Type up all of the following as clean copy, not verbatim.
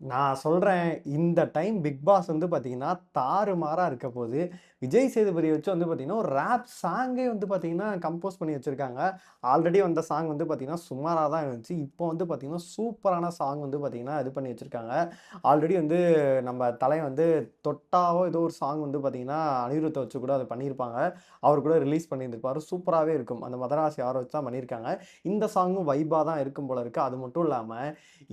நான் சொல்றேன், இந்த டைம் பிக் பாஸ் வந்து பார்த்தீங்கன்னா, தாறுமாறா இருக்க போது. விஜய் சேதுபதிய வச்சு வந்து பார்த்தீங்கன்னா, ஒரு ராப் சாங்கே வந்து பார்த்தீங்கன்னா, கம்போஸ் பண்ணி வச்சிருக்காங்க. ஆல்ரெடி வந்த சாங் வந்து பார்த்தீங்கன்னா, சுமாரா தான் இருந்துச்சு. இப்போ வந்து பார்த்தீங்கன்னா, சூப்பரான சாங் வந்து பார்த்தீங்கன்னா, இது பண்ணி வச்சிருக்காங்க. ஆல்ரெடி வந்து நம்ம தலை வந்து தொட்டாவோ ஏதோ ஒரு சாங் வந்து பார்த்தீங்கன்னா, அனிருத்த வச்சு கூட அத பண்ணியிருப்பாங்க. அவர் கூட ரிலீஸ் பண்ணியிருந்திருப்பாரு. சூப்பராவே இருக்கும். அந்த மதராசி யார வச்சு தான் பண்ணியிருக்காங்க. இந்த சாங்கும் வைபா தான் இருக்கும் போல இருக்கு. அது மட்டும் இல்லாம,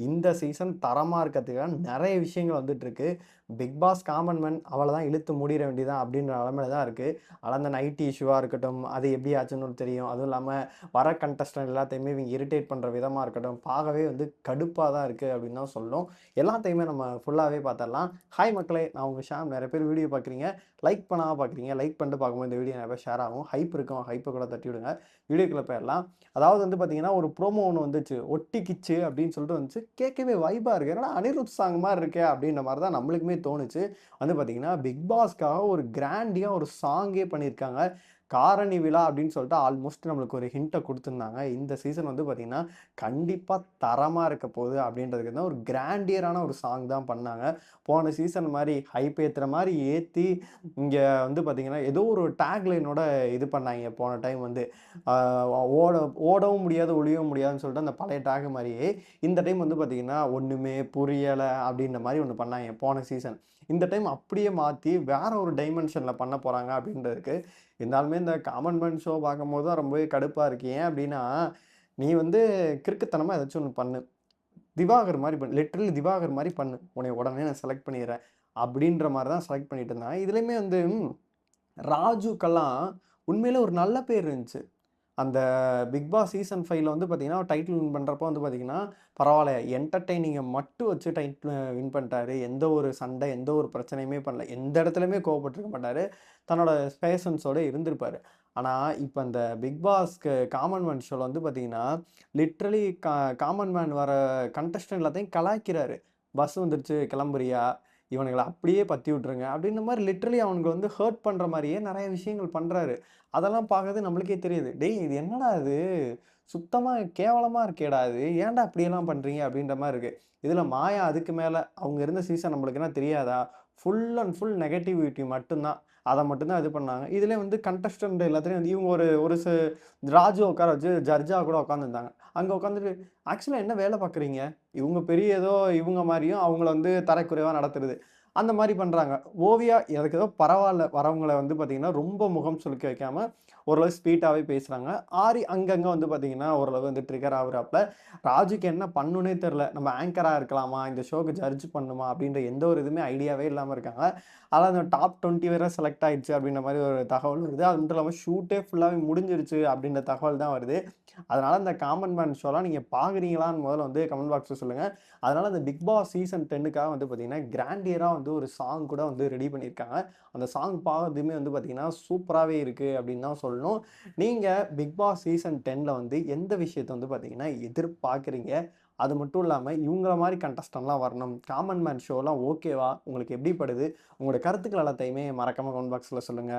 இந்த சீசன் தரமா இருக்கிறதுக்காக நெறைய விஷயங்கள் வந்துட்டு இருக்கு. பிக் பாஸ் காமன் மேன் அவ்வளதான் இழுத்து மூடிற வேண்டியதுதான் அப்படின்ற நிலைமையில தான் இருக்கு. ஆனா அந்த நைட் இஷ்யூவா இருக்கட்டும், அது எப்படி ஆச்சுன்னு தெரியும். அதுவும் இல்லாம வர கண்டஸ்டன்ட் எல்லாத்தையுமே இவங்க இரிட்டேட் பண்ற விதமா இருக்கட்டும், பார்க்கவே வந்து கடுப்பா தான் இருக்கு அப்படின்னு தான் சொல்லணும். எல்லாத்தையுமே நம்ம ஃபுல்லாவே பார்த்துடலாம். ஹாய் மக்களே! நான் உங்க ஷாம். நெறைய பேர் வீடியோ பார்க்குறீங்க. லைக் பண்ணாம பார்க்குறீங்க. லைக் பண்ணிட்டு பார்க்கும்போது இந்த வீடியோ நெறைய பேர் ஷேர் ஆகும். ஹைப் இருக்கும். ஹைப்ப கூட தட்டி விடுங்க. வீடியோக்குள்ள போயிரலாம். அதாவது வந்து பார்த்தீங்கன்னா, ஒரு ப்ரோமோ ஒண்ணு வந்துச்சு. "ஒட்டிக்கிச்சு" அப்படின்னு சொல்லிட்டு வந்துச்சு. கேட்கவே வைபா இருக்கு. என்னடா அனிருத் சாங் மாரி இருக்கே! அப்படின்ற மாரி தான் நம்மளுக்குமே தோணுச்சு. வந்து பார்த்தீங்கன்னா, பிக் பாஸ்க்காக ஒரு கிராண்டியா ஒரு சாங்கே பண்ணியிருக்காங்க. "காரணி விழா" அப்படின்னு சொல்லிட்டு ஆல்மோஸ்ட் நம்மளுக்கு ஒரு ஹிண்ட்ட குடுத்துருந்தாங்க. இந்த சீசன் வந்து பார்த்தீங்கன்னா, கண்டிப்பா தரமா இருக்க போகுது அப்படின்றதுக்கு தான் ஒரு கிராண்டியரான ஒரு சாங் தான் பண்ணாங்க. போன சீசன் மாரி ஹைப் ஏத்துற மாரி ஏத்தி, இங்க வந்து பார்த்தீங்கன்னா, ஏதோ ஒரு டேக் லைனோட இது பண்ணாய்ங்க போன டைம் வந்து. ஆ ஓட ஓடவும் முடியாது, ஒளியவும் முடியாதுன்னு சொல்லிட்டு அந்த பழைய டாக் மாரியே, இந்த டைம் வந்து பார்த்தீங்கன்னா, ஒண்ணுமே புரியல அப்டின்ற மாரி ஒண்ணு பண்ணாய்ங்க போன சீசன். இந்த டைம் அப்படியே மாத்தி வேற ஒரு டைமென்ஷன்ல பண்ண போறாங்க அப்டின்றது இருக்கு. இருந்தாலுமே இந்த காமன் மேன் ஷோ பார்க்கும்போது தான் ரொம்பவே கடுப்பா இருக்கு. ஏன் அப்டின்னா, நீ வந்து கிறுக்குத்தனமா ஏதாச்சும் ஒண்ணு பண்ணு. திவாகர் மாரி பண்ணு. லிட்டரலி திவாகர் மாரி பண்ணு. உன்னைய உடனே நான் செலக்ட் பண்ணிர்றேன். அப்டின்ற மாரி தான் செலக்ட் பண்ணிட்டு இருந்தாங்க. இதுலயுமே வந்து ராஜுக்கெல்லாம் உண்மையிலே ஒரு நல்ல பேர் இருந்துச்சு. அந்த பிக் பாஸ் சீசன் 5ல வந்து பார்த்தீங்கன்னா, டைட்டில் வின் பண்றப்போ வந்து பார்த்தீங்கன்னா, பரவால்ல என்டர்டெய்னிங்க மட்டும் வச்சு டைட்டில் வின் பண்ணிட்டாரு. எந்த ஒரு சண்டை, எந்த ஒரு பிரச்சனையுமே பண்ணல. எந்த இடத்துலயுமே கோவப்பட்டுருக்க மாட்டாரு. தன்னோட பேஷன்ஸோட இருந்திருப்பாரு. ஆனா, இப்ப அந்த பிக் பாஸ்க்கு காமன் மேன் ஷோல வந்து பார்த்தீங்கன்னா, லிட்டரலி காமன் மேன் வர கண்டஸ்டன்ட் எல்லாத்தையும் கலாய்க்கிறாரு. "பஸ் வந்துருச்சு கிளம்புறியா? இவனுங்கள அப்படியே பத்தி விட்டுருங்க." அப்படின்ற மாரி லிட்டரலி அவனுங்கள வந்து ஹர்ட் பண்ற மாரியே நெறைய விஷயங்கள் பண்றாரு. அதெல்லாம் பார்க்கறது நம்மளுக்கே தெரியுது. "டேய்! இது என்னடா இது? சுத்தமா கேவலமா இருக்கேடா இது. ஏன்டா இப்படியெல்லாம் பண்றீங்க?" அப்படின்ற மாரி இருக்கு. இதுல மாயா அதுக்கு மேல. அவங்க இருந்த சீசன் நம்மளுக்கு என்ன தெரியாதா? ஃபுல் அண்ட் ஃபுல் நெகட்டிவிட்டி மட்டும் தான். அத மட்டும் தான் இது பண்ணாங்க. இதுலயே வந்து கண்டஸ்டன்ட் எல்லாத்துலயும் வந்து இவங்க ஒரு ஒரு ராஜுவ உட்கார வச்சு ஜட்ஜா கூட உட்காந்துருந்தாங்க. அங்க உட்காந்துட்டு ஆக்சுவலா என்ன வேலை பார்க்குறீங்க? இவங்க பெரிய ஏதோ இவங்க மாரியும் அவங்கள வந்து தரக்குறைவா நடத்துறது. அந்த மாரி பண்றாங்க. ஓவியா எனக்கு ஏதோ பரவால்ல. வரவங்கள வந்து பார்த்தீங்கன்னா, ரொம்ப முகம் சுளிக்க வைக்காம, ஓரளவு ஸ்வீட்டாவே பேசுறாங்க. ஆரி அங்கங்க வந்து பார்த்தீங்கன்னா, ஓரளவு வந்து ட்ரிகர் ஆகுறாப்ல. ராஜுக்கு என்ன பண்ணுன்னே தெரியல. நம்ம ஆங்கரா இருக்கலாமா? இந்த ஷோக்கு ஜட்ஜ் பண்ணணுமா? அப்படின்ற எந்த ஒரு இதுவுமே ஐடியாவே இல்லாம இருக்காங்க. அதான் அந்த டாப் 20 வேற செலக்ட் ஆயிடுச்சு அப்படின்ற மாரி ஒரு தகவல் வருது. அது மட்டும் இல்லாம ஷூட்டே ஃபுல்லாவே முடிஞ்சிருச்சு அப்படின்ற தகவல் தான் வருது. அதனால இந்த காமன் மேன் ஷோலாம் நீங்க பார்க்குறீங்களான்னு முதல்ல வந்து கமெண்ட் பாக்ஸ்ல சொல்லுங்க. அதனால அந்த பிக் பாஸ் சீசன் 10க்காக வந்து பார்த்தீங்கன்னா, கிராண்டியரா வந்து ஒரு சாங் கூட வந்து ரெடி பண்ணியிருக்காங்க. அந்த சாங் பார்க்கறதுமே வந்து பார்த்தீங்கன்னா, சூப்பராவே இருக்கு அப்படின்னு தான் சொல்லணும். நீங்க பிக் பாஸ் சீசன் 10ல வந்து எந்த விஷயத்த வந்து பார்த்தீங்கன்னா, எதிர்பார்க்குறீங்க? அது மட்டும் இல்லாம இவங்கள மாரி கண்டஸ்டன்ட்லாம் வரணும். காமன் மேன் ஷோலாம் ஓகேவா? உங்களுக்கு எப்படி படுது? உங்களோட கருத்துக்கள் எல்லாத்தையுமே மறக்காம கமெண்ட் பாக்ஸ்ல சொல்லுங்க.